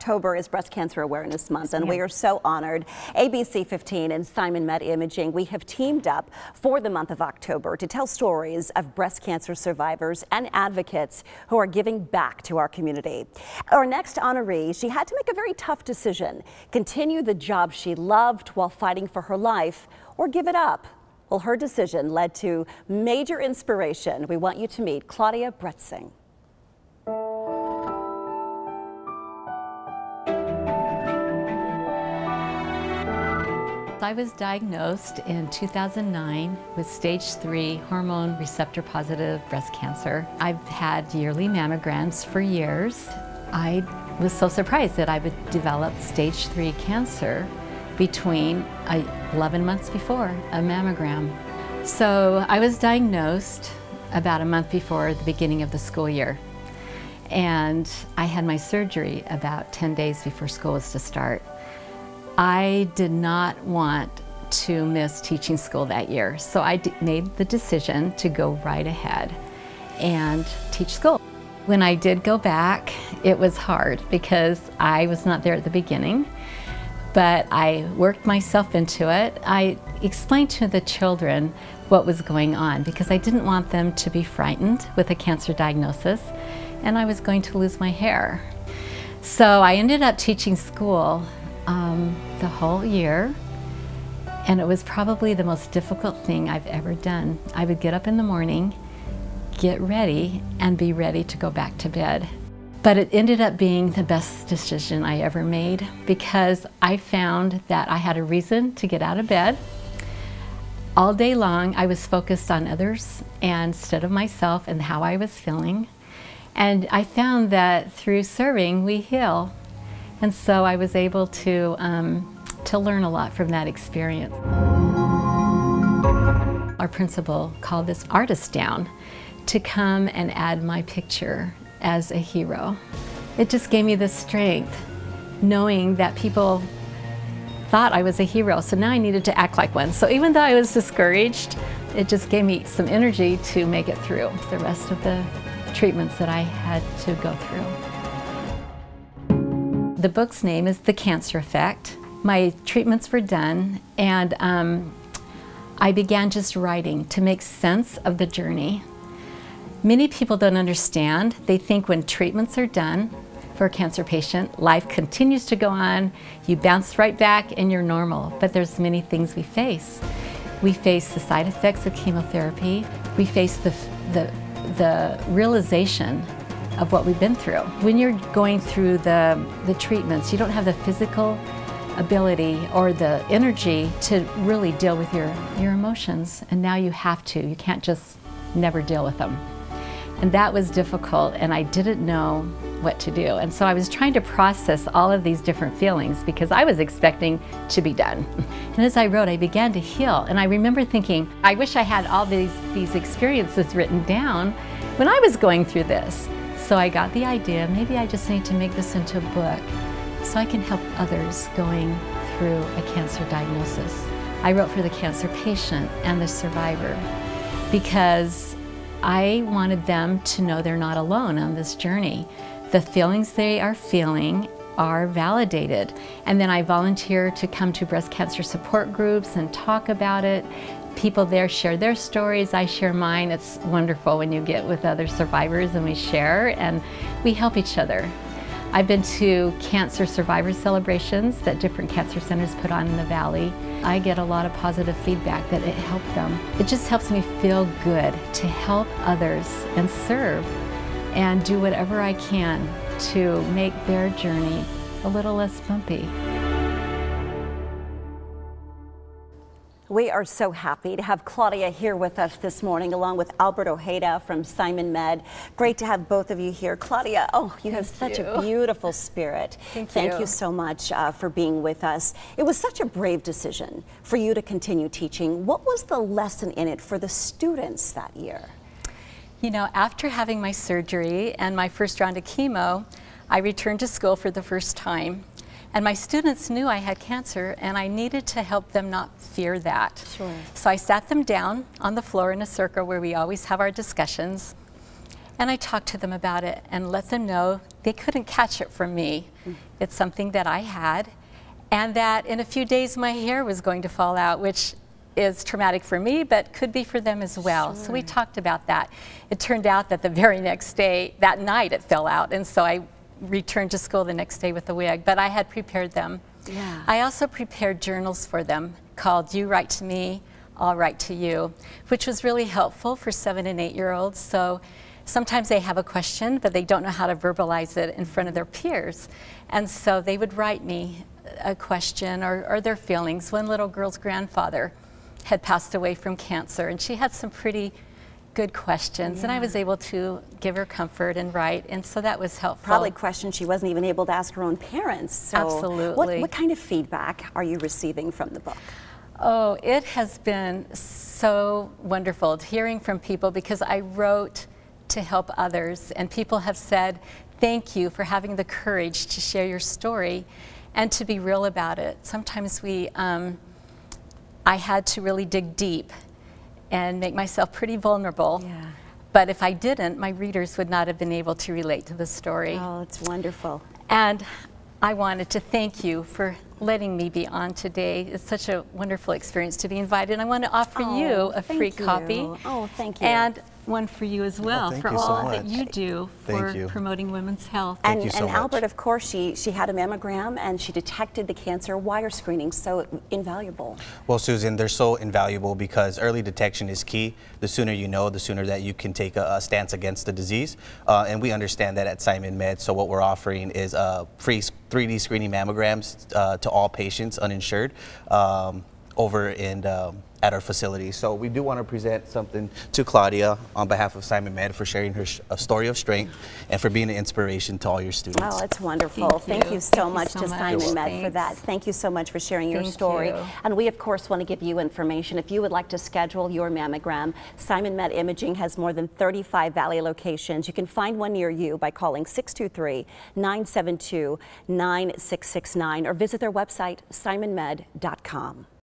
October is Breast Cancer Awareness Month, and we ma'am. are so honored. ABC 15 and SimonMed Imaging, we have teamed up for the month of October to tell stories of breast cancer survivors and advocates who are giving back to our community. Our next honoree, she had to make a very tough decision: continue the job she loved while fighting for her life, or give it up. Well, her decision led to major inspiration. We want you to meet Claudia Bretzing. I was diagnosed in 2009 with stage 3 hormone receptor positive breast cancer. I've had yearly mammograms for years. I was so surprised that I would develop stage 3 cancer between 11 months before a mammogram. So I was diagnosed about a month before the beginning of the school year. And I had my surgery about 10 days before school was to start. I did not want to miss teaching school that year, so I made the decision to go right ahead and teach school. When I did go back, it was hard because I was not there at the beginning, but I worked myself into it. I explained to the children what was going on because I didn't want them to be frightened with a cancer diagnosis, and I was going to lose my hair. So I ended up teaching school the whole year, and it was probably the most difficult thing I've ever done. I would get up in the morning, get ready, and be ready to go back to bed. But it ended up being the best decision I ever made because I found that I had a reason to get out of bed. All day long I was focused on others instead of myself and how I was feeling. And I found that through serving we heal. And so I was able to learn a lot from that experience. Our principal called this artist down to come and add my picture as a hero. It just gave me the strength, knowing that people thought I was a hero, so now I needed to act like one. So even though I was discouraged, it just gave me some energy to make it through the rest of the treatments that I had to go through. The book's name is The Cancer Effect. My treatments were done, and I began just writing to make sense of the journey. Many people don't understand. They think when treatments are done for a cancer patient, life continues to go on, you bounce right back and you're normal. But there's many things we face. We face the side effects of chemotherapy. We face the realization of what we've been through. When you're going through the treatments, you don't have the physical ability or the energy to really deal with your emotions, and now you have to. You can't just never deal with them. And that was difficult, and I didn't know what to do. And so I was trying to process all of these different feelings because I was expecting to be done. And as I wrote, I began to heal. And I remember thinking, I wish I had all these experiences written down when I was going through this. So I got the idea, maybe I just need to make this into a book so I can help others going through a cancer diagnosis. I wrote for the cancer patient and the survivor because I wanted them to know they're not alone on this journey. The feelings they are feeling are validated. And then I volunteer to come to breast cancer support groups and talk about it. People there share their stories, I share mine. It's wonderful when you get with other survivors and we share and we help each other. I've been to cancer survivor celebrations that different cancer centers put on in the Valley. I get a lot of positive feedback that it helped them. It just helps me feel good to help others and serve and do whatever I can to make their journey a little less bumpy. We are so happy to have Claudia here with us this morning, along with Albert Ojeda from SimonMed. Great to have both of you here. Claudia, you have such a beautiful spirit. Thank you so much for being with us. It was such a brave decision for you to continue teaching. What was the lesson in it for the students that year? You know, after having my surgery and my first round of chemo, I returned to school for the first time. And my students knew I had cancer, and I needed to help them not fear that. Sure. So I sat them down on the floor in a circle where we always have our discussions, and I talked to them about it and let them know they couldn't catch it from me. It's something that I had, and that in a few days my hair was going to fall out, which is traumatic for me, but could be for them as well. So we talked about that. It turned out that the very next day, that night, it fell out, and so I returned to school the next day with the wig, but I had prepared them. Yeah. I also prepared journals for them called You Write to Me, I'll Write to You, which was really helpful for 7- and 8-year-olds. So sometimes they have a question, but they don't know how to verbalize it in front of their peers. And so they would write me a question or their feelings. One little girl's grandfather had passed away from cancer, and she had some pretty good questions, and I was able to give her comfort and write, and so that was helpful. Probably questions she wasn't even able to ask her own parents. So absolutely. What kind of feedback are you receiving from the book? Oh, it has been so wonderful hearing from people, because I wrote to help others, and people have said, thank you for having the courage to share your story and to be real about it. Sometimes I had to really dig deep and make myself pretty vulnerable. Yeah. But if I didn't, my readers would not have been able to relate to the story. Oh, it's wonderful. And I wanted to thank you for letting me be on today. It's such a wonderful experience to be invited. I want to offer you a free copy. Oh, thank you. And one for you as well, for all that you do for promoting women's health. And Albert, of course, she had a mammogram and she detected the cancer. Why are screenings so invaluable? Well, Susan, they're so invaluable because early detection is key. The sooner you know, the sooner that you can take a stance against the disease. And we understand that at SimonMed. So what we're offering is free 3D screening mammograms to all patients, uninsured, over at our facility. So we do want to present something to Claudia on behalf of SimonMed for sharing her story of strength and for being an inspiration to all your students. Oh, it's wonderful. Thank you so much to SimonMed for that. Thank you so much for sharing your story. And we, of course, want to give you information. If you would like to schedule your mammogram, SimonMed Imaging has more than 35 Valley locations. You can find one near you by calling 623-972-9669 or visit their website, simonmed.com.